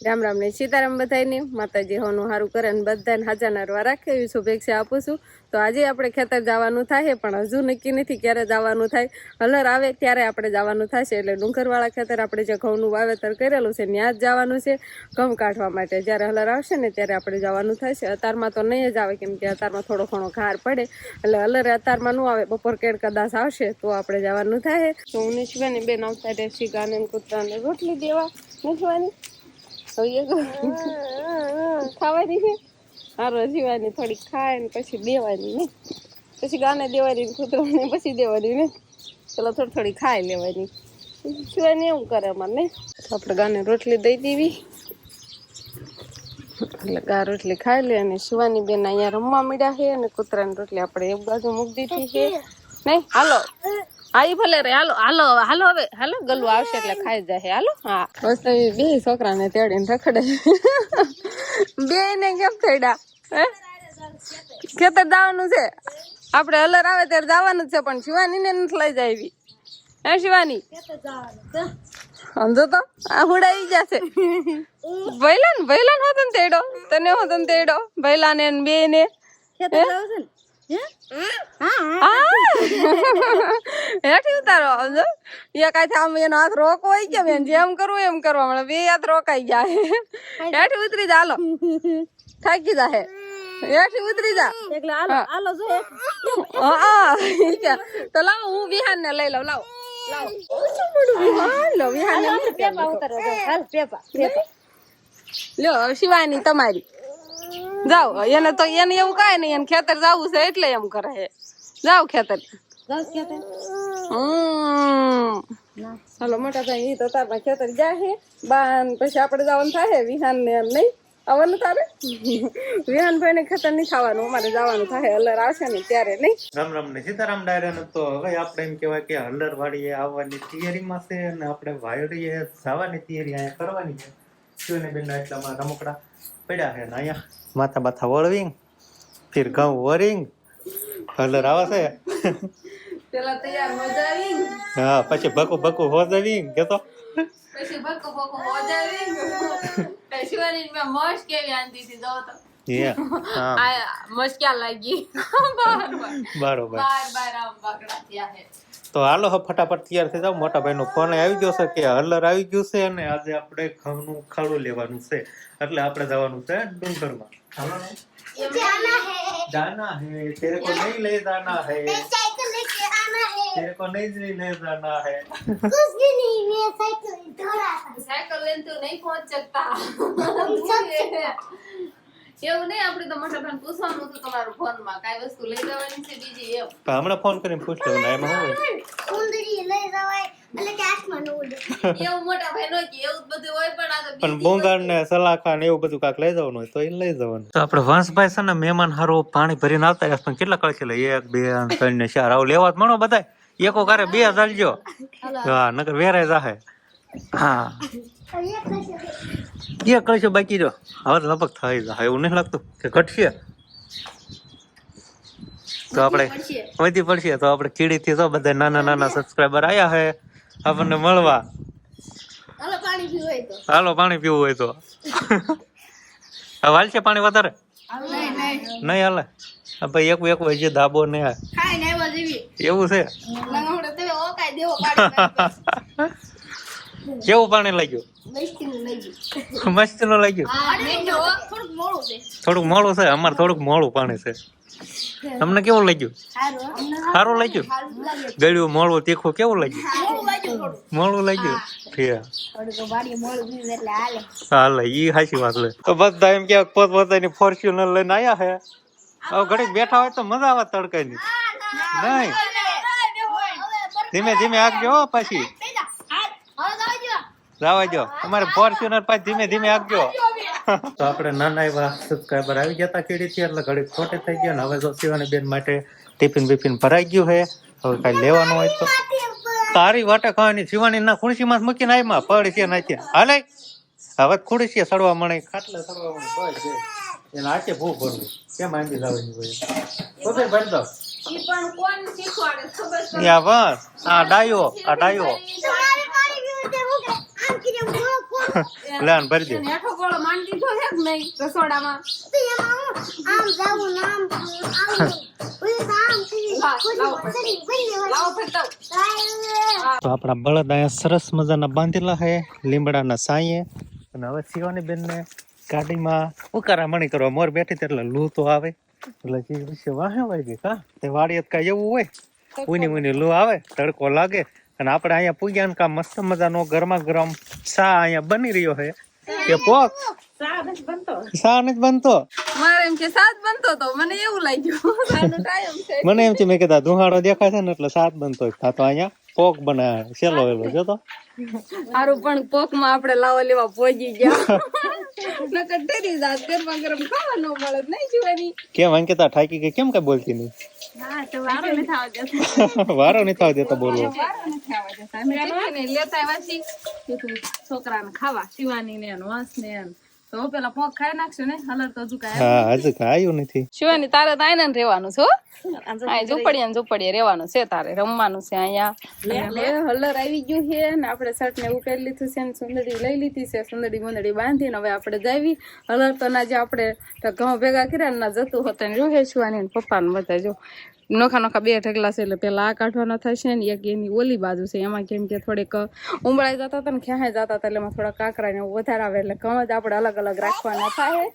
રામ રામ ને સીતારામ બધાને માતાજી હોનું સારું કરે અને બધાને હાજર નરવા રાખે એવી શુભેચ્છા આપું છું. તો આજે આપણે ખેતર જવાનું થાય પણ હજુ નક્કી નથી ક્યારે જવાનું થાય. હલર આવે ત્યારે આપણે જવાનું થશે. એટલે ડુંગરવાળા ખેતર આપણે જે ઘઉંનું વાવેતર કરેલું છે ત્યાં જ જવાનું છે ઘઉં કાઢવા માટે. જ્યારે હલર આવશે ને ત્યારે આપણે જવાનું થશે. અતારમાં તો નહીં જ આવે કેમ કે અતારમાં થોડો ઘણો ઘાર પડે એટલે હલરે અતારમાં ન આવે. બપોર કેળ કદાચ આવશે તો આપણે જવાનું થાય. તો હું નિશવાની બેન આવતા રહેશી ગાને કૂતરાને રોટલી દેવા નિશવાની ખાવાની છે. હારો જીવાની થોડી ખાય ને પછી દેવાની ને પછી ગાને દેવાની કૂતરાને પછી દેવાની ને પેલા થોડી ખાઈ લેવાની. શિવાની એવું કરે અમારે ને આપણે ગાને રોટલી દઈ દેવી એટલે ગા રોટલી ખાઈ લે. અને શિવાની બેન અહીંયા રમવા મળ્યા છે અને કૂતરાની રોટલી આપણે એક બાજુ મૂકી દીધી છે. નહીં હાલો હા ઈ ભલે રે હાલો હાલો હાલો હવે હાલો ગલું આવશે એટલે ખાઈ જાય. હાલો હા બસ બે છોકરાને તેડીને રખડે બે ને કેમ થઈડા ખેતર જવાનું છે. આપણે હલર આવે ત્યારે જવાનું જ છે પણ શિવાની ને નથી લઈ જાય એવી. હે શિવાની સમજો તો આ હુડાઈ જશે. ભૈલા હોતો ને તેડો તને હોતો ને તેડો ભૈલા ને બે ને હેઠી ઉતારો સમજો એક આમ એનો હાથ રોકો હોય કેમ જેમ કરવું એમ કરવા મળે. બે હાથ રોકાઈ જાય. હેઠી ઉતરી જા હાલો થાકી જા. હેઠી ઉતરી જા તો લાવો હું વિહાન ને લઈ લઉં. લ્યો શિવાની તમારી જાઓ. એને તો એને એવું કાંઈ નહીં એને ખેતર જવું છે એટલે એમ કરે છે. જાઓ ખેતર. હાલો મોટા ભાઈ ઈ તો તારમાં ખેતર જાય બાન પછી આપણે જવાનું થાય વિહાન ને એમ નહીં આવવાનું તારે. વિહાન ભાઈ ને ખેતર નહીં ખાવાનું અમારે જવાનું થાય. હલર આવશે ને ત્યારે નહીં. રામ રામ ને સીતારામ ડાયરા. તો હવે આપણે એમ કેવાય કે હલર વાળીએ આવવાની તૈયારીમાં છે અને આપણે વાયડીએ જવાની તૈયારી અહીંયા કરવાની છે. શું ને બેન એટલામાં રમકડા પડ્યા છે ને અહીંયા માથા બાથા વળવી ફિર ઘઉં વરિંગ હલર આવે છે. પેલા તૈયાર હો જાવી હા પછી ભકુ હો જાવી કેતો પછી ભકુ હો જાવી શિવાની મે મોશ કેવી આંતી થી જો તો આ મોશ ક્યાં લાગી બરોબર બાર આમ પકડા થયા હે. તો હાલો ફટાફટ તૈયાર થઈ જાવ. મોટા ભાઈ નો ફોન આવી ગયો છે કે હલર આવી ગયું છે અને આજે આપણે ઘઉંનું ખાડું લેવાનું છે એટલે આપણે જવાનું છે ડુંગરમાં. હાલો ને जाना है तेरे को नहीं ले जाना है तेरे को नहीं ले जाना है कुछ भी नहीं मैं साइकिल लेने तो नहीं पहुंच सकता. એવું નહીં આપણે તો મોટા ભાઈ પૂછવાનું હતું તમારું ફોન માં કઈ વસ્તુ લઈ જવાની છે બીજી એમ. હમણાં ફોન કરીને પૂછ લેવું ને એમાં શું હોય. સુંદરી લઈ જવાય એટલે કેશમાં ન ઉડે એવું મોટા ભાઈ નો કે એવું બધું હોય પણ આ તો પણ બોંગાર ને સલાખા ને એવું બધું કાક લઈ જવાનું હોય તો એ લઈ જવાનું. તો આપણે વંશભાઈ છે ને મહેમાન હારો પાણી ભરીને આવતા રહ્યા પણ કેટલા કળશે લે 1 2 3 ને 4 આવું લેવા જ મળો બધા એકો કારે 2 ચાલજો. હા નકર વેરાય જાહે. હા એ કળશે બાકી જો હવે લગભગ થઈ જાય એવું નહીં લાગતું કે ઘટશે તો આપણે વધી પડશે. તો આપણે કીડી થી તો બધા નાના સબસ્ક્રાઈબર આયા હે આપણને મળવા. હાલો પાણી પીવું હોય તો હાલશે પાણી વધારે નહીં હાલે. ભાઈ એક વજે દાબો ને એવું છે. કેવું પાણી લાગ્યું? મસ્ત નું લાગ્યું. થોડુંક મોડું છે. અમારે થોડુંક મોડું પાણી છે. તમને કેવું લાગ્યું? સારું લાગ્યું. ગળ્યું મોડું તીખું કેવું લાગ્યું? મોડું લાગ્યું. હાલે ઈ હાચી વાત લે. તો બધા એમ કે પોતપોતાની ફોર્ચ્યુનર લઈને આયા હે. હવે ઘડીક બેઠા હોય તો મજા આવે તડકાની. નહીં ધીમે ધીમે આગજો પછી જવા દો. તમારે ફોર્ચ્યુનર પાછી ધીમે ધીમે આગજો. તો આપણે નાના એવા સબસ્ક્રાઈબર આવી ગયા હતા કીડીથી એટલે ઘડીક ખોટે થઈ ગયા ને હવે જો શિવાની બેન માટે ટિફિન બિફિન ભરાઈ ગયું છે. હવે કઈ લેવાનું હોય તો તારી વાટે ખાવાની. શિવાની ના ખુરશીમાં મૂકીને આવીમાં પડ છે નાખી હાલે હવે ખુરશી સડવા મળે ખાટલે સડવા મળે બસ એને આચે ભૂ ભરવું કેમ આંધી લાવવાની હોય બસ ભરી દો. બસ આ ડાયો તમારે પાણી પીવું છે હું આમ કે લેન ભરી દે. કાંક નહીં રસોડામાં. તો એમાં આમ જાવું ને આમ આવું. ઓલી તો આમ કરી. લાવો ફેરતા. તો આપણા બળદ અહીંયા સરસ મજાના બાંધેલા છે લીમડાના સાંયે. અને હવે શિવાની બેન ને ગાડીમાં ઉકારા મણી કરવા મોર બેઠી એટલે લૂ તો આવે એટલે જે વિશે વાહે વાગી કા તે વાડીએ કાંઈ એવું હોય ઊની લૂ આવે તડકો લાગે અને આપણે અહીંયા પૂગ્યા ને કા મસ્ત મજાનો ગરમા ગરમ ચા અહીંયા બની રહ્યો છે કે પોક ચા નથી બનતો. ચા નથી બનતો. મારે એમ કે સાત બનતો તો મને એવું લાગ્યું સાનો ટાઈમ છે. મને એમ છે મેં કીધા ધુહાડો દેખાય છે ને એટલે સાત બનતો જ તો અહીંયા પોક બનાવે સેલો વેલો જો તો સારું પણ પોક માં આપણે લાવા લેવા પહોંચી ગયા નકર તેરી જાત ગરમા ગરમ ખાવા ન મળે નહીં જીવાની. કેમ અંકિતા ઠાકી ગઈ કેમ કઈ બોલતી નહીં? હા તો વારો નથી આવવા દેતો. વારો નથી આવવા દેતો બોલવો. વારો નથી આવવા દેતા. અમે ટિફિન લેતા આવ્યા છીએ કીધું છોકરાને ખાવા શિવાની ને વાસ ને તો પેલા પોક ખાઈ નાખશું ને હલર તો હજુ કાંઈ હા હજુ કાંઈ આવ્યું નથી. શિવાની તારે તો આઈને રહેવાનું છે હો. ઝૂંપડીએ રહેવાનું છે તારે રમવાનું છે અહીંયા. હલર આવી ગયું છે ને આપણે શર્ટ ને એવું પહેરી લીધું છે ને સુંદરી લઈ લીધી છે સુંદરી મુંદડી બાંધીને હવે આપણે જાવી. હલર તો ના જે આપણે ઘઉં ભેગા કર્યા ને ના જતું હતું ને જોહે શિવાની ને પપ્પા ને બધા જો નોખા નોખા બે ઢગલા છે એટલે પેલા આ કાઢવાના થશે ને એક એની ઓલી બાજુ છે એમાં કેમ કે થોડીક ઉંબળાઈ જતા હતા ને ખ્યાય જતા હતા એટલે એમાં થોડા કાંકરા ને વધારે આવે એટલે ઘઉં જ આપણે અલગ અલગ રાખવાના થાય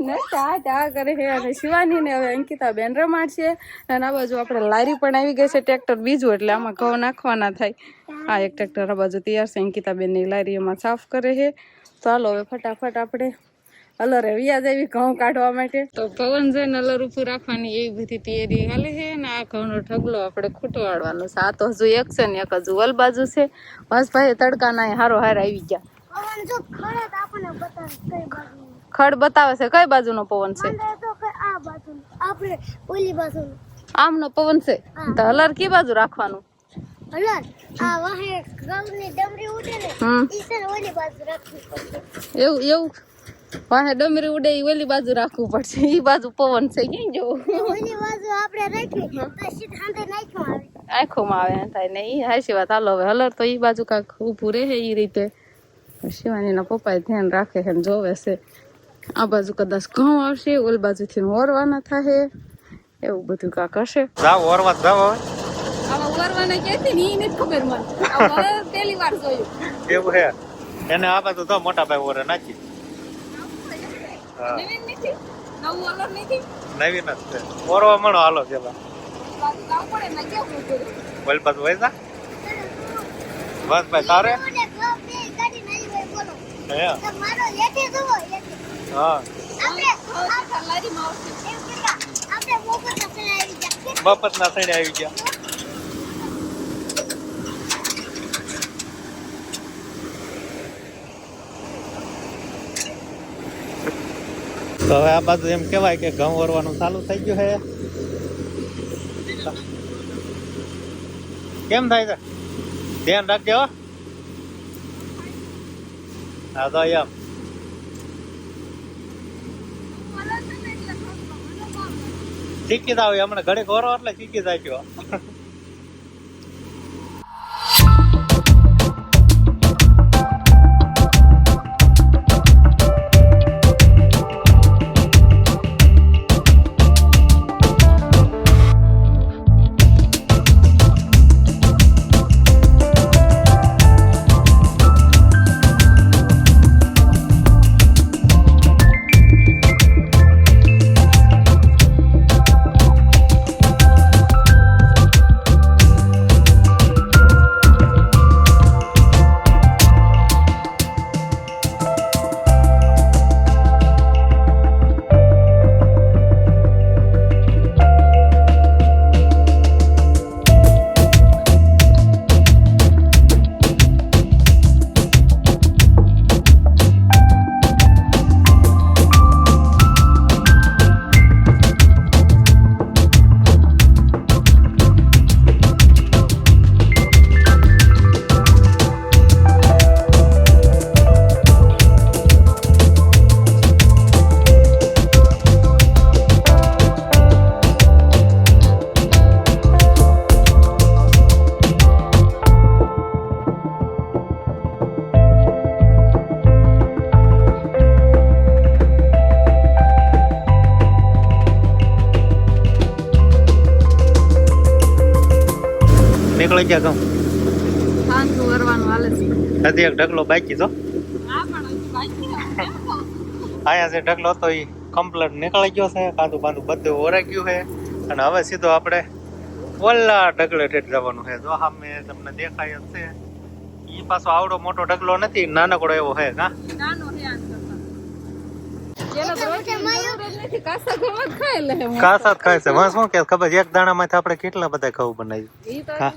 ને ચા કરે છે. અને શિવાની ને હવે અંકિતા બેન રમાડશે અને આ બાજુ આપણે લારી પણ આવી ગઈ છે ટ્રેક્ટર બીજું એટલે આમાં ઘઉં નાખવાના થાય. આ એક ટ્રેક્ટર આ બાજુ તૈયાર છે અંકિતા બેન ની લારી એમાં સાફ કરે છે. તો હાલો હવે ફટાફટ આપણે અલરે વ્યાજ આવી ઘઉં કાઢવા માટે. તો પવન જઈને અલર ઉપર રાખવાની એવી બધી તૈયારી હાલે છે ને આ ઘઉંનો ઢગલો આપણે ખૂટવાડવાનો છે. આ તો હજુ એક છે ને એક હજુ વલ બાજુ છે. બસ ભાઈ તડકા ના હારો હાર આવી ગયા. પવન જો ખડે તો આપણને બતાવે કઈ બાજુ ખડ બતાવે છે કઈ બાજુનો પવન છે. અંદર તો કઈ આ બાજુ આપણે ઓલી બાજુ આમનો પવન છે તો હલર કી બાજુ રાખવાનું? હલર આ વાહે ઘઉંની ડમરી ઉડે ને ઈ સર ઓલી બાજુ રાખવી પડશે. એવું વાહે ડમરી ઉડે ઈ ઓલી બાજુ રાખવું પડશે. ઈ બાજુ પવન છે ક્યાં જો ઓલી બાજુ આપણે રાખી તો સીધા અંદર નાખ્યું આવે આંખોમાં આવે થાય ને ઈ હાચી વાત. હાલો હવે હલર તો ઈ બાજુ કાંક ઊભું રહે ઈ રીતે. શિવાનીના પપ્પા ધ્યાન રાખે છે ને જોવે છે. આ બાજુ કદાચ ઘઉં આવશે ઓલી બાજુથી ઓરવાના થાય એવું બધું કાંક હશે. જાવ ઓરવા જાવ હવે. આમાં ઓરવાના ક્યાંથી ને ઈ નથી ખબર મને. આ પહેલી વાર જોયું. એવું હે એને આ બાજુ તો મોટા ભાઈ ઓરે નાખી. નવીન નથી નવું ઓલર નથી નવીન જ છે ઓરવા મણો હાલો પેલા બાજુ જાવ પડે ને કેવું બધું ઓલી બાજુ વઈ જા બસ ભાઈ તારે ઓલે ઘઉં બે ગાડી નાઈ હોય બોલો હે તો મારો લેઠે જોવો લેઠે હા આપણે લારીમાં આવશે. એમ કર્યા આપણે મોકો તો પેલા આવી ગયા બપત ના સડે આવી ગયા. તો હવે આ બાજુ એમ કેવાય કે ઘઉં વરવાનું ચાલુ થઈ ગયું છે. કેમ થાય છે ધ્યાન રાખજો હો. હા તો એમ શીખી જાવ હમણાં ઘડીક વરો એટલે શીખી જાય. નીકળી ગયા ઘઉં? સાંજનું વરવાનું હાલે છે. હજી એક ઢગલો બાકી છો. આ પણ હજી બાકી છે. અહીંયા જે ઢગલો હતો એ કમ્પ્લીટ નીકળી ગયો છે. કાંદું બાંધું બધું ઓરાઈ ગયું છે અને હવે સીધો આપણે ઓલા ઢગલે ઠેઠ જવાનું છે. જો સામે તમને દેખાય જ છે. ઈ પાછો આવડો મોટો ઢગલો નથી, નાનકડો એવો છે. કા નાનો છે આ કરતા. જેને તો રોટલી જરૂર જ નથી, કાસા ઘઉં જ ખાઈ લે હું. કાસા જ ખાય છે. મને શું કે ખબર એક દાણામાંથી આપણે કેટલા બધા ઘઉં બનાવી. ઈ તો હા.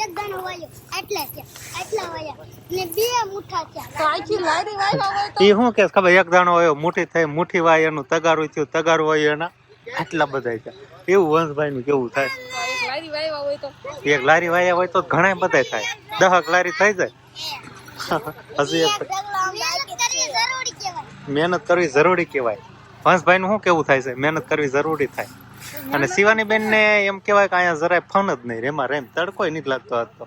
એક દાણો વાયો આટલા છે, આટલા વાયા ને બે મુઠ્ઠા છે. તો આખી લારી વાવ્યા હોય તો ઈ શું કે ખબર એક દાણો હોય મુઠ્ઠી થઈ, મુઠ્ઠી વાય એનું તગારું થયું, તગારું હોય એના આટલા બધા છે. એવું વંશભાઈ નું કેવું થાય. એક લારી વાવ્યા હોય તો એક લારી વાયા હોય તો ઘણા બધા થાય. 10 લારી થઈ જાય. હજી એક મહેનત કરવી જરૂરી મહેનત કરવી જરૂરી કહેવાય. કહેવાય. વંશભાઈ નું શું કેવું થાય છે? મહેનત કરવી જરૂરી થાય. અને શિવાની બેન ને એમ કેવાય કે અહીંયા જરાય ફન જ નહીં, રેમાં રેમ તડકોય નથી લાગતો આજ તો.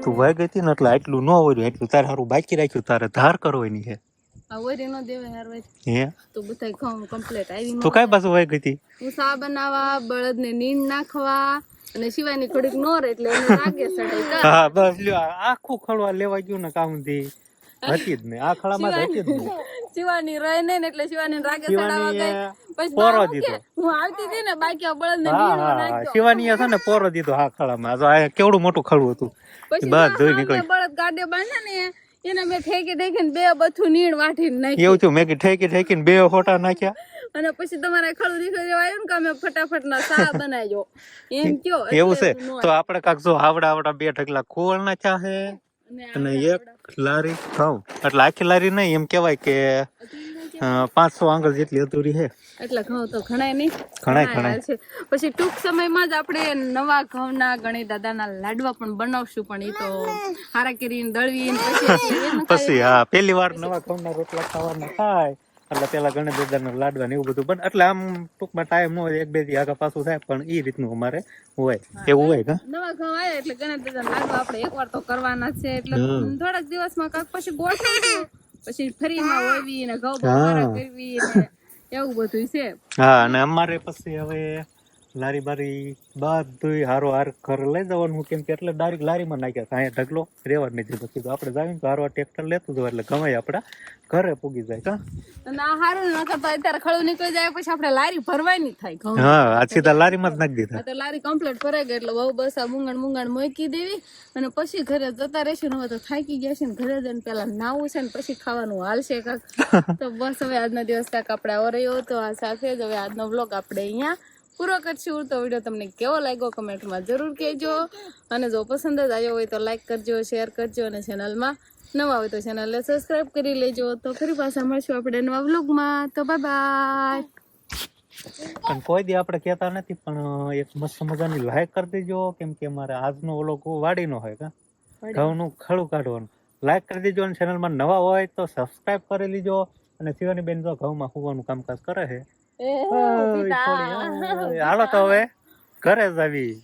તું વાઈ ગઈ હતી ને એટલે આટલું ન હોય, એટલું તારે સારું બાકી રાખ્યું. તારે ધાર કરવાની છે. આ ઓરી નો દેવે હાર હોય હે તો બધાય ઘઉં કમ્પ્લીટ આવી તું કઈ બાજુ વાઈ ગઈ હતી? હું સા બનાવવા, બળદને નીંદ નાખવા અને શિવાની થોડીક નોર એટલે એને રાગે સડાઈ હા બસ લ્યો આખું ખળવા લેવા ગયું ને કામ થી હતી જ નહીં. આ ખળામાં જ હતી જ નહીં. શિવાની રહે નહીં ને એટલે શિવાની રાગે સડાવવા ગઈ. પછી પોરો બા હું દીધો. કે, હું આવતી હતી ને બાકી આ બળદને હા નીંદવા હા નાખ્યો. શિવાની છે ને પોરો દીધો હા ખળામાં. આ જો આ કેવડું મોટું ખળું હતું. પછી બસ જો ધોઈ સામે નીકળી. બળદ ગાડે બાંધ્યા ને એને મેં ઠેકીને બે બથું નીણ વાટીને નાખી. એવું થયું મેં ઠેકીને બે ફોટા નાખ્યા. અને પછી તમારે ખડું નીકળી જવા આવ્યું ને કે અમે ફટાફટ ના સા બનાવ્યો એમ કયો. એવું છે એટલે નો તો આપણે કાક જો આવડા બે ઢગલા ખોળ નાખ્યા છે અને એક લારી ઘઉં. એટલે આખી લારી નહીં, એમ કેવાય કે 500 આંગળ જેટલી અધૂરી છે. એટલે ઘઉં તો ઘણાય નહીં, ઘણાય છે. પછી ટૂંક સમયમાં જ આપણે નવા ઘઉંના ગણી દાદાના લાડવા પણ બનાવશું, પણ એ તો હારા કરીને દળવીને પછી હા પહેલી વાર નવા ઘઉંના રોટલા ખાવાના થાય એટલે પેલા ગણેશ દાદાના લાડવા ને એવું બધું બને. એટલે આમ ટૂંકમાં ટાઈમ ન હોય, 1-2 દી આગળ પાછું થાય, પણ એ રીતનું અમારે હોય. એવું હોય કા નવા ઘઉં આવ્યા એટલે ગણેશ દાદાના લાડવા આપણે એકવાર તો કરવાના જ છે. એટલે થોડાક દિવસમાં કાંક પછી ગોઠવશું, પછી ફરીમાં વાવી ને ઘઉં બપોરા કરવી ને એવું બધું છે. હા અને અમારે પછી હવે લારી બારી બધું હારો હાર ઘર લઈ જવાનું. કેમ કે એટલે ડાયરેક્ટ લારીમાં નાખ્યા. અહીંયા ઢગલો રેવા જ નથી દીધો. કીધું આપણે જાવીને તો હારો ટ્રેક્ટર લેતું જવું એટલે ગમાય આપડા ઘરે પૂગી જાય. કા અને આ હારું નકર તો અત્યારે ખળું નીકળી જાય પછી આપણે લારી ભરવાની થાય ઘઉં. હા આ સીધા લારીમાં જ નાખી દીધા. તો લારી કમ્પ્લીટ ભરાઈ ગઈ એટલે બહુ બસ આ મૂંગણ મૂકી દેવી અને પછી ઘરે જતા રહેશું. હવે તો થાકી ગયા છે ને ઘરે જઈને પેલા નાવું છે ને પછી ખાવાનું હાલશે કાક. તો બસ હવે આજનો દિવસ કાક આપણે આવો રહ્યો. તો આ સાથે જ હવે આજનો વ્લોગ આપણે અહીંયા પૂરો કરશું. તો વિડીયો તમને કેવો લાગ્યો કમેન્ટમાં જરૂર કહેજો. અને જો પસંદ જ આવ્યો હોય તો લાઈક કરજો, શેર કરજો અને ચેનલમાં નવા હોય તો ચેનલને સબસ્ક્રાઇબ કરી લેજો. તો ફરી પાછા મળશું આપણે નવા વ્લોગમાં. તો બાય બાય. પણ કોઈ દી આપણે કહેતા નથી, પણ એક મસ્ત મજાની લાઈક કરી દેજો. કેમ કે અમારે આજનો ઓલો વાડીનો હોય કા ઘઉંનું ખળું કાઢવાનું. લાઈક કરી દેજો અને ચેનલમાં નવા હોય તો સબસ્ક્રાઇબ કરી લેજો. અને શિવાની બેન તો ઘઉંમાં હોવાનું કામકાજ કરે છે. હાલો તો હવે ઘરે જ આવી.